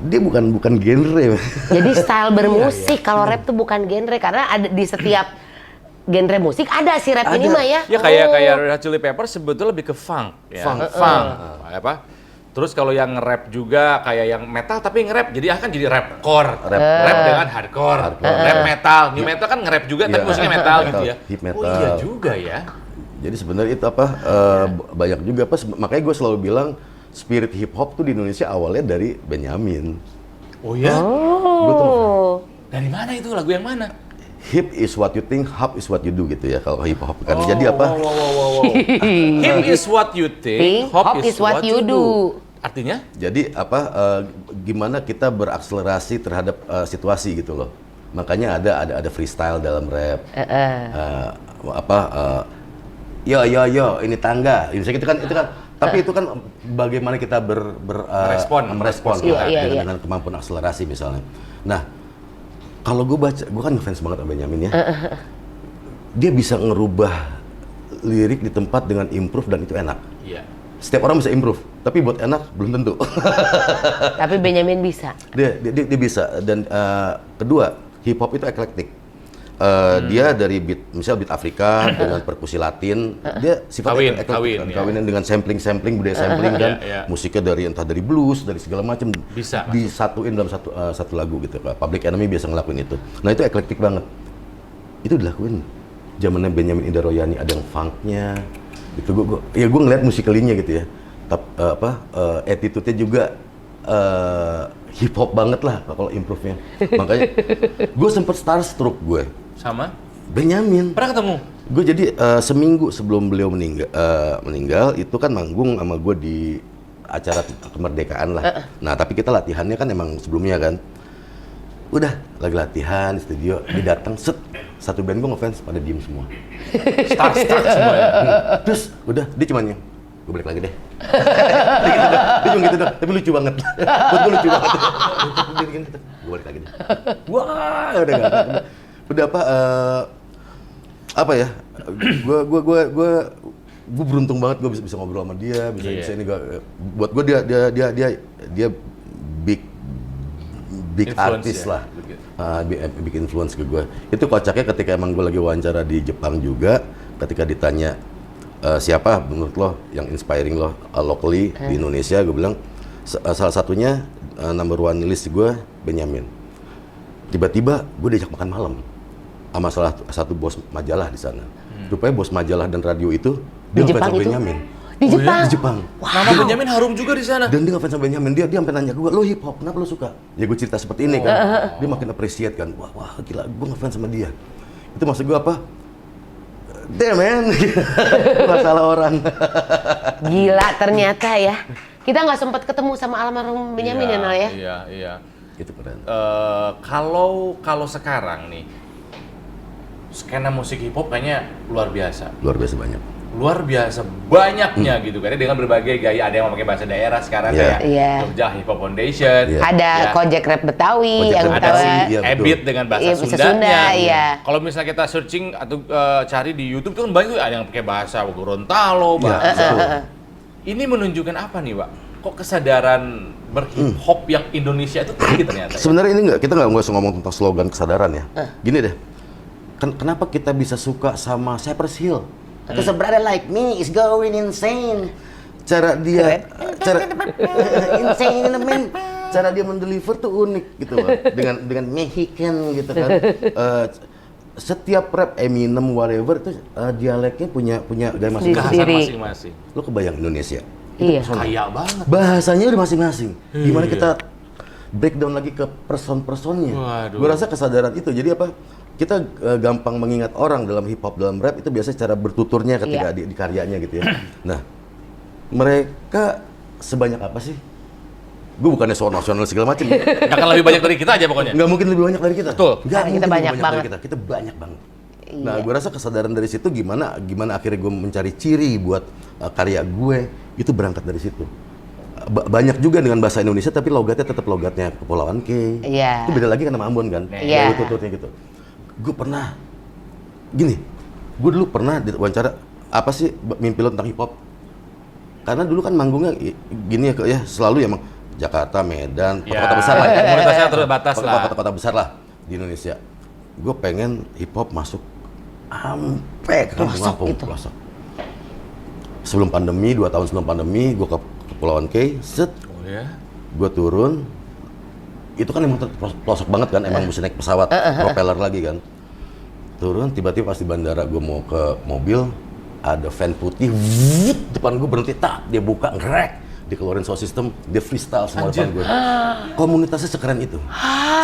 Dia bukan genre. Jadi style bermusik. Kalau rap tuh bukan genre karena ada di setiap genre musik ada sih rap ini mah ya. Ya kayak Red Hot Chili Peppers sebetulnya lebih ke funk. Ya. Funk. Terus kalau yang rap juga kayak yang metal tapi nge-rap jadi akan jadi rapcore. Rap dengan hardcore. Rap metal. New metal kan nge-rap juga tapi musiknya metal gitu ya. Hip metal. Oh iya juga ya. Jadi sebenarnya itu banyak juga makanya gue selalu bilang spirit hip hop tuh di Indonesia awalnya dari Benyamin. Oh ya? Oh. Dari mana itu lagu yang mana? Hip is what you think, hop is what you do gitu ya kalau hip hop kan. Jadi Hip is what you think, hop is what you do. Artinya? Jadi gimana kita berakselerasi terhadap situasi gitu loh. Makanya ada freestyle dalam rap. Yo ini tangga. Itu kan tapi itu kan bagaimana kita merespon dengan kemampuan akselerasi misalnya. Nah, kalau gue kan ngefans banget sama Benyamin ya. Dia bisa ngerubah lirik di tempat dengan improve dan itu enak. Iya. Setiap orang bisa improve, tapi buat enak belum tentu. Tapi Benyamin bisa. Dia bisa. Dan kedua, hip hop itu eklektik. Dia dari beat Afrika dengan perkusi Latin, dia sifatnya kawinan dengan sampling budaya sampling dan musiknya entah dari blues, dari segala macam bisa disatuin dalam satu lagu gitu. Public Enemy biasa ngelakuin itu. Nah itu eklektik banget. Itu dilakuin zamannya Benyamin Indah Royani, ada yang funknya, gitu. Gue ngeliat musikalinya gitu ya. Attitude-nya juga hip hop banget lah kalau improve-nya. Makanya gue sempet starstruck gue. Sama? Benyamin. Pernah ketemu? Gue jadi seminggu sebelum beliau meninggal itu kan manggung sama gue di acara kemerdekaan lah. Nah tapi kita latihannya kan emang sebelumnya kan. Udah lagi latihan di studio, dia datang set satu band gue ngefans pada diem semua. Starstruck semuanya. Terus udah dia cuman yang gue balik lagi deh. Dia cuma gitu dong, tapi lucu banget. Buat gue lucu banget. Gue balik lagi deh. Wah, udah apa ya? Gue beruntung banget gue bisa ngobrol sama dia, bisa ini buat gue dia big Influence, artist ya. lah. Big influence ke gue. Itu kocaknya ketika emang gue lagi wawancara di Jepang juga, ketika ditanya siapa menurut lo yang inspiring lo locally di Indonesia, gue bilang salah satunya number one list gue Benyamin. Tiba-tiba gue diajak makan malam sama salah satu bos majalah di sana. Rupanya bos majalah dan radio itu dia ngefans sama Benyamin. Di Jepang? Di Jepang. Nama Benyamin harum juga di sana. Dan dia ngefans sama Benyamin, dia sampai nanya gue, lo hip hop, kenapa lo suka? Ya gue cerita seperti ini kan, dia makin appreciate kan, wah gila, gue ngefans sama dia. Itu maksud gue apa? Damn man, masalah orang. Gila ternyata ya. Kita nggak sempat ketemu sama almarhum Benyamin ya Nal ya? Iya. Itu keren. Kalau sekarang nih, skena musik hip hop kayaknya luar biasa. Luar biasa banyaknya gitu kan, dengan berbagai gaya. Ada yang pakai bahasa daerah sekarang kayak Jogja Hip Hop Foundation. Ada Kojek Rap Betawi yang ada Betawi. Ebit dengan bahasa Sunda, Sundanya. iya. Kalau misalnya kita searching atau cari di YouTube tuh kan banyak tuh, ada yang pakai bahasa Gorontalo, bahasa. Ini menunjukkan apa nih, Pak? Kok kesadaran berhip hop yang Indonesia itu tinggi ternyata? Sebenarnya ini kita nggak usah ngomong tentang slogan kesadaran ya. Gini deh, kenapa kita bisa suka sama Cypress Hill? Because a brother like me is going insane. Cara dia, insane man. Cara dia mendeliver tuh unik gitu loh. Dengan Mexican gitu kan. Setiap rap Eminem whatever itu dialeknya punya gaya masing-masing. Masing-masing. Lo kebayang Indonesia? Iya. Kaya banget. Bahasanya udah masing-masing. Gimana kita breakdown lagi ke person-personnya? Gue rasa kesadaran itu. Jadi apa? Kita gampang mengingat orang dalam hip hop, dalam rap itu biasanya cara bertuturnya ketika di karyanya gitu ya. Nah, mereka sebanyak apa sih? Gue bukannya soal nasional segala macam. Nggak akan lebih banyak dari kita aja pokoknya. Nggak mungkin lebih banyak dari kita. Betul. Nggak kita banyak banget. Kita banyak banget. Nah, gue rasa kesadaran dari situ gimana akhirnya gue mencari ciri buat karya gue itu berangkat dari situ. Banyak juga dengan bahasa Indonesia tapi logatnya tetap logatnya Kepulauan K. Iya. Itu beda lagi kan sama Ambon kan. Iya. Tuturnya gitu. Gue pernah gue dulu pernah diwawancara apa sih mimpi lo tentang hip hop? Karena dulu kan manggungnya gini ya selalu emang Jakarta, Medan, kota-kota besar lah. Komunitasnya terbatas lah. Kota-kota besar lah di Indonesia. Gue pengen hip hop masuk sampai ke kampung-kampung pelosok. Sebelum pandemi, 2 tahun sebelum pandemi, gue ke Kepulauan K, gue turun. Itu kan emang pelosok banget kan, emang mesti naik pesawat propeller lagi kan. Turun, tiba-tiba pas di bandara gue mau ke mobil, ada van putih, depan gue berhenti, dia buka, ngerek, dikeluarin sound system, dia freestyle semua depan gue. Komunitasnya sekeren itu,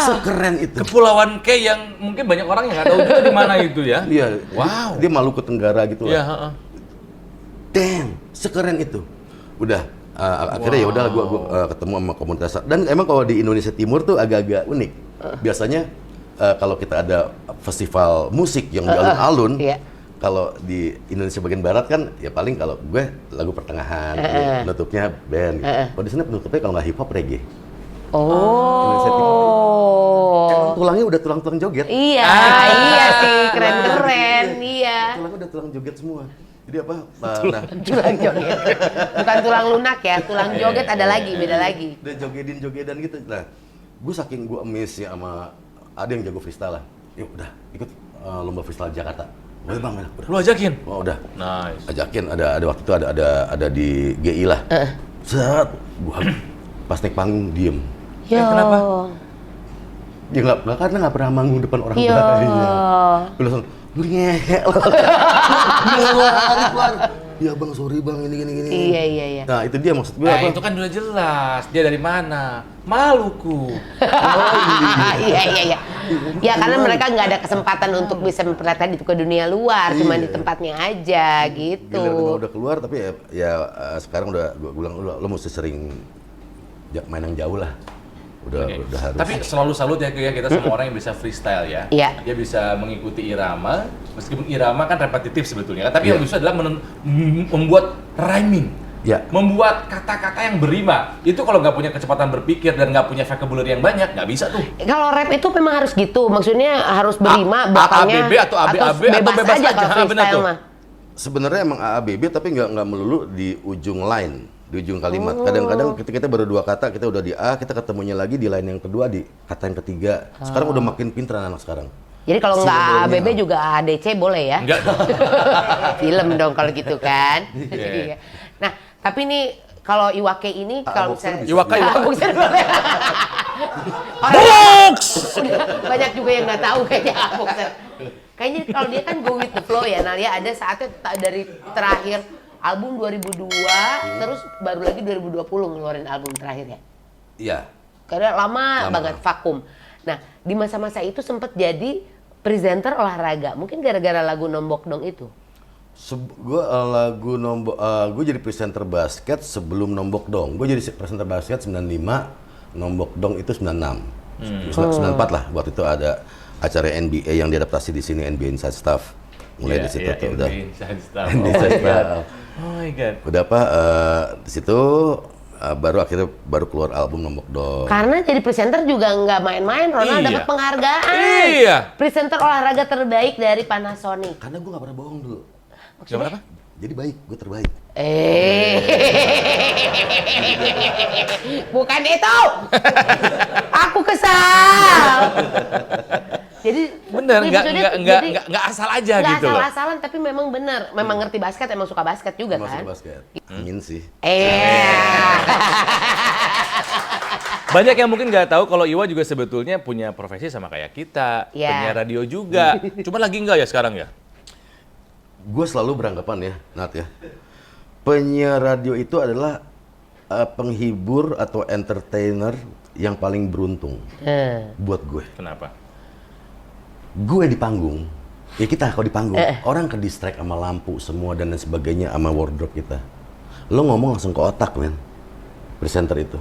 sekeren itu. Kepulauan K yang mungkin banyak orang yang nggak tahu juga di mana itu ya. Iya, wow. Dia Maluku Tenggara gitu lah. Iya, Damn, sekeren itu. Udah, akhirnya ya udah gue ketemu sama komunitas. Dan emang kalau di Indonesia Timur tuh agak-agak unik. Biasanya kalau kita ada festival musik yang di alun-alun, kalau di Indonesia bagian barat kan ya paling kalau gue lagu pertengahan, penutupnya band. Kalau di sana penutupnya kalau nggak hip hop reggae. Indonesia Timur. Emang tulangnya udah tulang-tulang joget. Iya, iya sih, keren-keren, iya. Tulangnya udah tulang joget semua. Jadi apa? Tulang joget. Bukan tulang lunak ya, tulang joget ada lagi, beda lagi. Udah jogedan gitu. Nah, gue saking gue amazed ya sama ada yang jago freestyle lah. Yuk udah ikut lomba freestyle Jakarta. Boleh bang, udah. Lu ajakin? Oh udah. Nice. Ajakin ada waktu itu ada di GI lah. Set, gua pas naik panggung diem. Kenapa? Ya nggak karena nggak pernah manggung depan orang banyak. Gue langsung ngehe loh. Keluar. Ya bang, sorry bang, ini. Iya. Nah itu dia maksud gue Nah apa? itu kan udah jelas, dia dari mana? Maluku. Iya. Ya karena mereka nggak ada kesempatan untuk bisa memperlihatkan itu ke dunia luar, cuma di tempatnya aja gitu. Gila udah keluar tapi ya sekarang udah gue bilang lo mesti sering main yang jauh lah. udah harus. Tapi selalu salut ya kita semua orang yang bisa freestyle ya. Iya. Dia bisa mengikuti irama, meskipun irama kan repetitif sebetulnya kan, tapi yang Iya. bisa adalah membuat rhyming. Ya. Membuat kata-kata yang berima. Itu kalau nggak punya kecepatan berpikir dan nggak punya vocabulary yang banyak, nggak bisa tuh. Kalau rap itu memang harus gitu, maksudnya harus berima, belakangnya AABB atau ABAB atau bebas aja. kalau Benar freestyle tuh. mah. Sebenarnya emang AABB tapi nggak melulu di ujung line, di ujung kalimat. Kadang-kadang kita baru 2 kata, kita udah di A, kita ketemunya lagi di line yang kedua, di kata yang ketiga. Sekarang udah makin pintar anak sekarang. Jadi kalau nggak Sebenarnya ABB juga ADC boleh ya? Enggak dong. Film dong kalau gitu kan. Iya. Iya. Nah, tapi nih kalau Iwake ini kalau Boxer misalnya bisa. Iwake. Boxer boleh. Box! Banyak juga yang nggak tahu kayaknya Boxer. Kayaknya kalau dia kan go with the flow ya, Nalia ada saatnya dari terakhir album 2002, terus baru lagi 2020 ngeluarin album terakhir ya. Iya. Karena lama Lama. banget vakum. Nah, di masa-masa itu sempat jadi presenter olahraga. Mungkin gara-gara lagu Nombok Dong itu. Gue jadi presenter basket sebelum Nombok Dong. Gue jadi presenter basket 95, Nombok Dong itu 96. 94 lah, waktu itu ada acara NBA yang diadaptasi di sini, NBA Inside Stuff. Mulai di situ tuh udah. NBA Inside Stuff. NBA Oh Inside my God. Stuff. Oh my God. Udah di situ akhirnya baru keluar album Nombok Dong. Karena jadi presenter juga nggak main-main, Ronald Iya. dapat penghargaan. Iya. Presenter olahraga terbaik dari Panasonic. Karena gue gak pernah bohong dulu. Gimana apa? Jadi baik, gue terbaik. Bukan itu. Aku kesal. Jadi Bener, maksudnya nggak asal aja nggak gitu loh. asal-asalan, tapi memang benar. Memang ngerti basket, emang suka basket juga Masuk kan? basket. Amin sih. Banyak yang mungkin nggak tahu kalau Iwa juga sebetulnya punya profesi sama kayak kita, Iya. penyiar radio juga. Cuma lagi nggak ya sekarang ya? Gue selalu beranggapan ya, Nat ya. Penyiar radio itu adalah penghibur atau entertainer yang paling beruntung buat gue. Kenapa? Gue di panggung, ya kita kalau di panggung, orang ke distract sama lampu semua dan lain sebagainya sama wardrobe kita. Lo ngomong langsung ke otak, men. Presenter itu.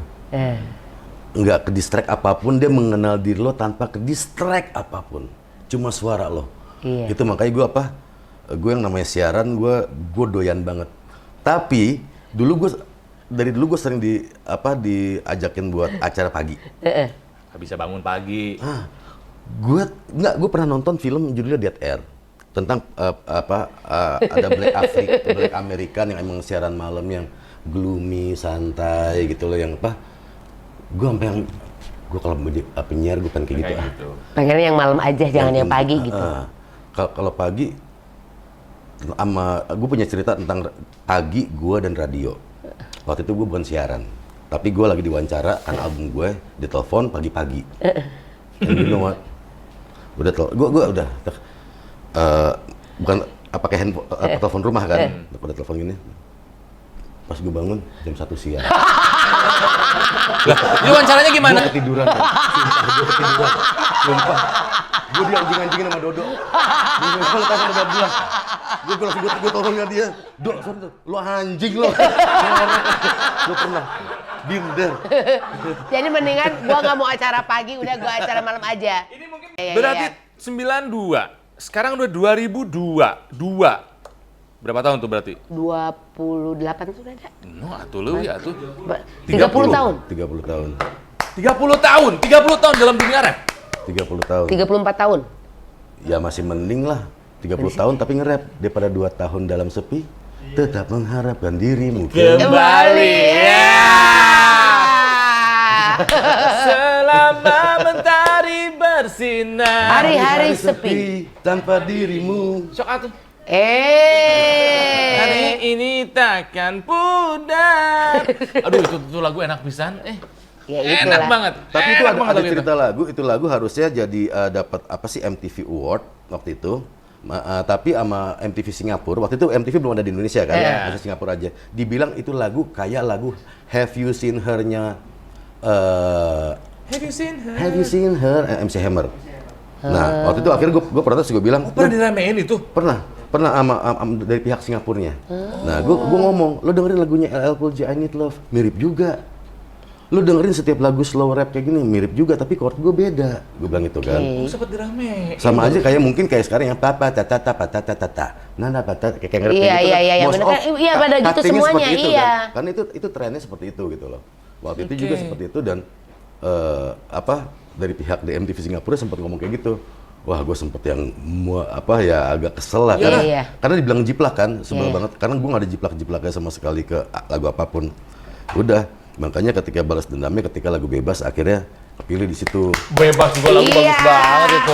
Nggak ke distract apapun, dia mengenal diri lo tanpa ke distract apapun. Cuma suara lo. Iya. Itu makanya gue yang namanya siaran, gue doyan banget. Tapi dari dulu gue sering diajakin buat acara pagi. Nggak bisa bangun pagi. Gue pernah nonton film judulnya Dead Air tentang ada Black American yang emang siaran malam yang gloomy, santai gitu loh, yang gue sampai yang gue kalau penyiar gue pengen kayak gitu. Kayak gitu. Pengennya yang malam aja, jangan yang pagi gitu. Kalau pagi, gue punya cerita tentang pagi gue dan radio. Waktu itu gue bukan siaran, tapi gue lagi diwawancara kan album gue, ditelepon pagi-pagi. And you know what? Gue udah bukan pakai handphone, telepon rumah kan, udah telepon gini. Pas gue bangun jam 1 siang. Lah, ini wawancaranya gimana? Gue ketiduran kan. Gue ketiduran. Sumpah. Gue dianjing-anjingin sama Dodo. Gue telepon udah bilang. Gue teleponnya dia. Dok, sorry tuh. Lo anjing lo. Gue pernah. Binder. Jadi mendingan gua nggak mau acara pagi, udah gua acara malam aja. Ini mungkin Berarti 92. Sekarang udah 2002. Berapa tahun tuh berarti? 28 sudah ada. No, atuh lu ya atuh. 30 tahun. 30 tahun. 30 tahun dalam dunia rap. 30 tahun. 34 tahun. Ya masih mending lah. 30 tahun tapi nge-rap daripada 2 tahun dalam sepi. Tetap mengharapkan dirimu Kembali ya. Selama mentari bersinar. Hari-hari sepi. tanpa dirimu. Sok atuh. Hari Hari ini takkan pudar. Aduh itu lagu enak pisan. Ya Enak itulah. banget. Tapi itu Enak banget ada lagu cerita lagu, itu lagu harusnya jadi dapat apa sih MTV Award waktu itu. Tapi sama MTV Singapura, waktu itu MTV belum ada di Indonesia kan, masih Singapura aja. Dibilang itu lagu kayak lagu Have You Seen Her-nya Have you seen her? Have You Seen Her, MC Hammer. Nah, waktu itu akhirnya gue protes, gue bilang, Pernah diramein itu? pernah sama dari pihak Singapurnya. Nah, gue ngomong, lo dengerin lagunya LL Cool J I Need Love, mirip juga. lu dengerin setiap lagu slow rap kayak gini mirip juga tapi chord gue beda. Gue bilang itu kan. Sempet dirame. Sama aja kayak mungkin kayak sekarang yang papa tata tata tata tata. Nana pata kayak ngerti Iya, gitu. iya, Most bener of kan? Iya, pada gitu cuttingnya semuanya, seperti itu, iya. kan. Karena itu trennya seperti itu gitu loh. Waktu itu juga seperti itu dan dari pihak DMTV Singapura sempat ngomong kayak gitu. Wah, gue sempet yang agak kesel lah karena dibilang jiplak kan, sebel banget. Karena gue nggak ada jiplak-jiplaknya sama sekali ke lagu apapun. Udah, makanya ketika balas dendamnya, ketika lagu bebas akhirnya kepilih di situ. Bebas juga lagu bagus banget itu.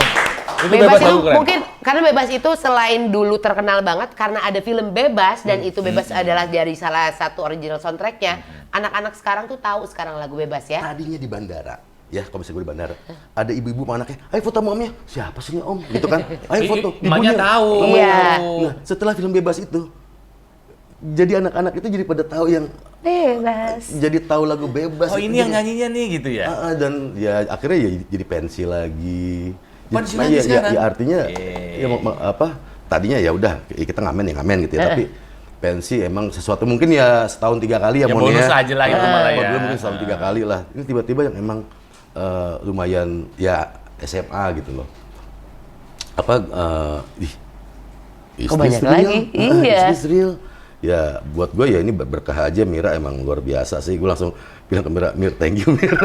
Itu Bebas itu lagu keren. mungkin karena Bebas itu selain dulu terkenal banget karena ada film Bebas dan itu Bebas adalah dari salah satu original soundtracknya. Anak-anak sekarang tuh tahu sekarang lagu Bebas ya. Tadinya di bandara. Ya, kalau misalnya gue di bandara, ada ibu-ibu sama anaknya, ayo foto sama omnya, siapa sih ini om? Gitu kan, ayo foto, Emaknya tahu. Iya. Nah, setelah film Bebas itu, jadi anak-anak itu jadi pada tahu yang Bebas. jadi tahu lagu Bebas. Oh itu ini yang jadi- nyanyinya nih gitu ya? Dan ya akhirnya ya jadi pensi lagi. Pensi Nah, lagi ya, sekarang? ya artinya ya, tadinya ya udah kita ngamen gitu ya, tapi pensi emang sesuatu mungkin ya setahun 3 kali ya Ya, Mon, bonus aja lah itu malah ya. Dulu mungkin setahun 3 kali lah. Ini tiba-tiba yang emang lumayan ya SMA gitu loh. Kok banyak lagi? Iya. Real. Ya buat gue ya ini berkah aja. Mira emang luar biasa sih. Gue langsung bilang ke Mira, Mir thank you Mir.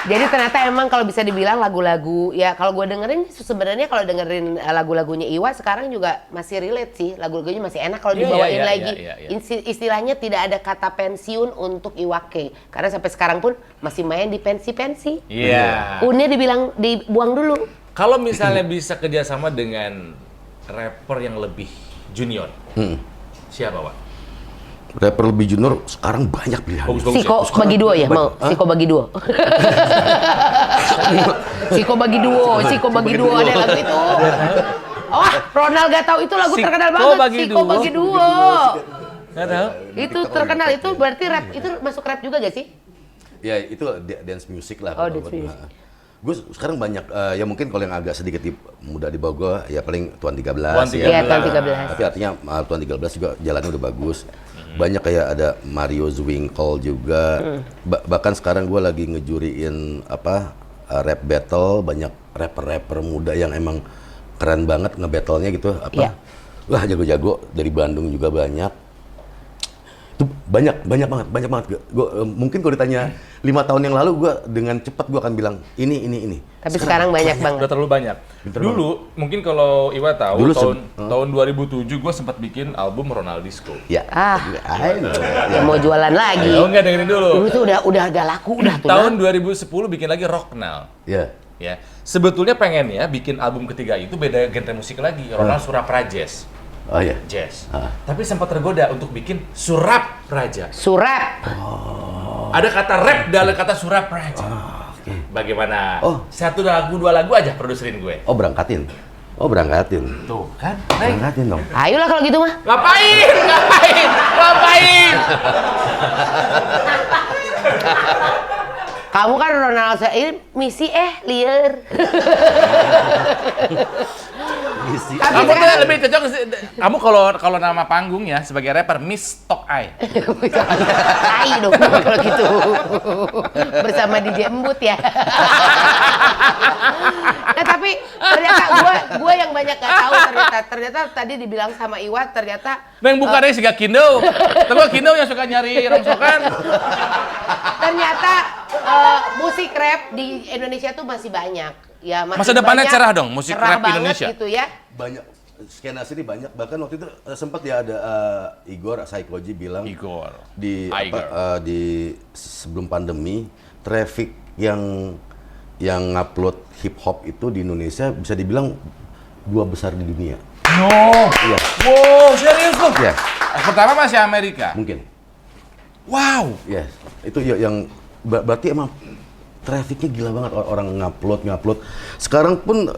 Jadi ternyata emang kalau bisa dibilang lagu-lagu ya kalau gue dengerin sebenarnya kalau dengerin lagu-lagunya Iwa sekarang juga masih relate sih, lagu-lagunya masih enak kalau Iya, dibawain iya, lagi. iya, iya. Istilahnya tidak ada kata pensiun untuk Iwa K karena sampai sekarang pun masih main di pensi-pensi. Iya. Unnya dibuang dulu. Kalau misalnya bisa kerjasama dengan rapper yang lebih junior, siapa Pak? Rapper lebih junior sekarang banyak pilihan. Bagus-bagus. Siko bagi dua ya mau? Siko bagi dua. Siko bagi dua ada lagu itu. Oh, Ronald gak tahu itu lagu Siko terkenal banget. bagi Siko dua. bagi dua. Nggak tahu? Itu terkenal itu berarti rap itu masuk rap juga gak sih? Ya itu dance music lah. Oh, kalau dance buat music. gua. Gue sekarang banyak, ya mungkin kalau yang agak sedikit muda di bawah gue, ya paling Tuan 13. Tuan 13. Iya, Tuan 13. Tapi artinya Tuan 13 juga jalannya udah bagus. Banyak kayak ada Mario Zwinkel juga. Bahkan sekarang gue lagi ngejuriin rap battle, banyak rapper-rapper muda yang emang keren banget nge-battle-nya gitu. Iya. Wah jago-jago, dari Bandung juga banyak. Itu banyak banget. Mungkin kalau ditanya 5 tahun yang lalu gue dengan cepat gue akan bilang ini. Tapi sekarang banyak banget. Udah terlalu banyak. Pinter Dulu mungkin kalau Iwa tahu Dulu tahun 2007 gue sempat bikin album Ronaldisco. Ya. I know. Ya, mau jualan lagi. Oh enggak, dengerin dulu. Dulu tuh udah agak laku udah tuh. Tahun 2010 bikin lagi Rocknal. Ya. Ya, sebetulnya pengen ya bikin album ketiga itu beda genre musik lagi, Ronald Suraprajas. Oh ya. Jazz. Ah. Tapi sempat tergoda untuk bikin Surap Raja. Surap. Ada kata rap dalam kata Surap Raja. Oke. Bagaimana? Oh. 1 lagu 2 lagu aja produserin gue. Oh berangkatin. Tuh kan? Berangkatin dong. Ayolah kalau gitu mah. Ngapain? Kamu kan Ronald ini misi liar. Isi. Kamu Tapi tuh lebih cocok kamu kalau nama panggungnya sebagai rapper Miss Tok Eye. Tai dong kalau gitu. Bersama DJ Embut ya. Nah tapi ternyata gua yang banyak gak tahu ternyata tadi dibilang sama Iwa ternyata Neng bukannya si Kindo. Tapi Kindo yang suka nyari rongsokan. ternyata musik rap di Indonesia tuh masih banyak. Ya, masih Masa depannya banyak, cerah dong, musik cerah rap banget Indonesia. gitu ya. Banyak skena sini banyak, bahkan waktu itu sempat ya ada Igor Saikoji bilang Igor. di Igor. di sebelum pandemi traffic yang ngupload hip hop itu di Indonesia bisa dibilang 2 besar di dunia. No. Iya, Wow, serius loh. Iya. Pertama masih Amerika. mungkin. Wow. Yes, itu yang berarti emang trafficnya gila banget orang ngupload. Sekarang pun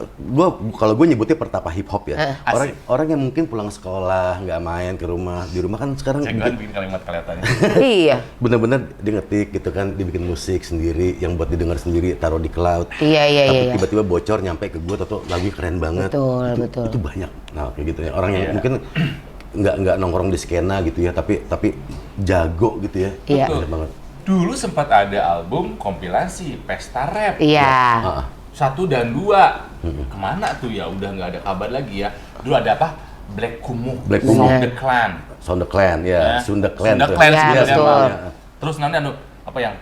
kalau gue nyebutnya pertapa hip hop ya. Orang yang mungkin pulang sekolah nggak main ke rumah, di rumah kan sekarang Jangan bikin kalimat-kalimatannya. Iya. bener-bener dia ngetik gitu kan, dia bikin musik sendiri yang buat didengar sendiri, taruh di cloud. Iya. Tapi tiba-tiba bocor nyampe ke gue, atau lagunya keren banget. Betul. Itu banyak. Nah kayak gitu ya, orang yang mungkin nggak nongkrong di skena gitu ya, tapi jago gitu ya. Iya. Banyak banget. Dulu sempat ada album kompilasi Pesta Rap. Iya. Ah, 1 dan 2. Kemana tuh ya? Udah nggak ada kabar lagi ya. Dulu ada apa? Black Kumuh. Black Kumuh. Sound the Clan. Sound the Clan ya, Sunda Clan. Sunda tuh. Clan Ya, sebenarnya, betul. Bang. Terus nanti apa yang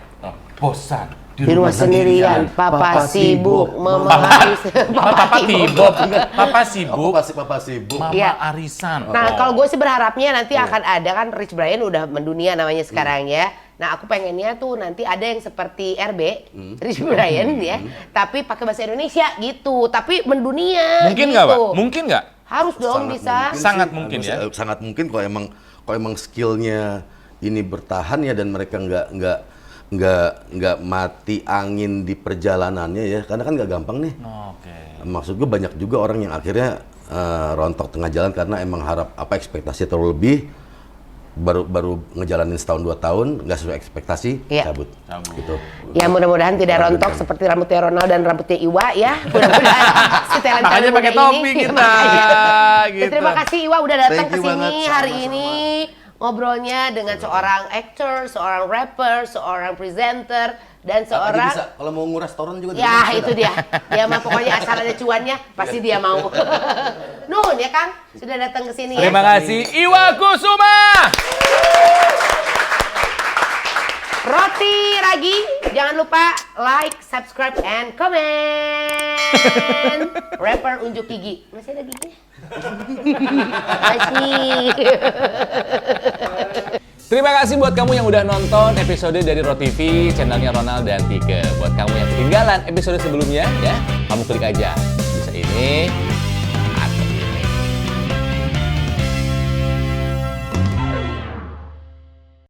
bosan Di rumah sendirian, papa sibuk, mama harus Papa sibuk. Papa sibuk. Papa sibuk. Mama Iya. arisan. Nah, kalau gue sih berharapnya nanti akan ada kan Rich Brian udah mendunia namanya sekarang ya. Nah, aku pengennya tuh nanti ada yang seperti RB, Rich Brian ya, tapi pakai bahasa Indonesia gitu, tapi mendunia. Mungkin gitu. nggak, Pak? Mungkin nggak? Harus dong bisa. Sangat sih. mungkin ya. Sangat mungkin kalau emang skillnya ini bertahan ya dan mereka nggak mati angin di perjalanannya ya, karena kan nggak gampang nih. Oke. Maksud gue banyak juga orang yang akhirnya rontok tengah jalan karena emang ekspektasi terlalu lebih, baru ngejalanin setahun 2 tahun nggak sesuai ekspektasi, Iya. cabut. Gitu. Ya mudah-mudahan tidak rontok seperti rambutnya Ronald dan rambutnya Iwa ya. Mudah-mudahan si talenta Makanya muda pakai ini. topi kita. Makanya. Gitu. Terima kasih Iwa udah datang Thank ke you banget, sini hari sama-sama. ini ngobrolnya dengan seorang aktor, seorang rapper, seorang presenter dan Apa dia seorang bisa kalau mau nguras restoran juga ya bisa. itu dia. Dia mah pokoknya asal ada cuannya pasti dia mau. Nun ya Kang sudah datang ke sini ya. Terima kasih Iwa Kusuma. Roti Ragi, jangan lupa like, subscribe, and comment. Rapper unjuk gigi, masih ada giginya? Masih. Terima kasih buat kamu yang udah nonton episode dari Roti TV, channelnya Ronald dan Tike. Buat kamu yang ketinggalan episode sebelumnya, ya, kamu klik aja. Bisa ini,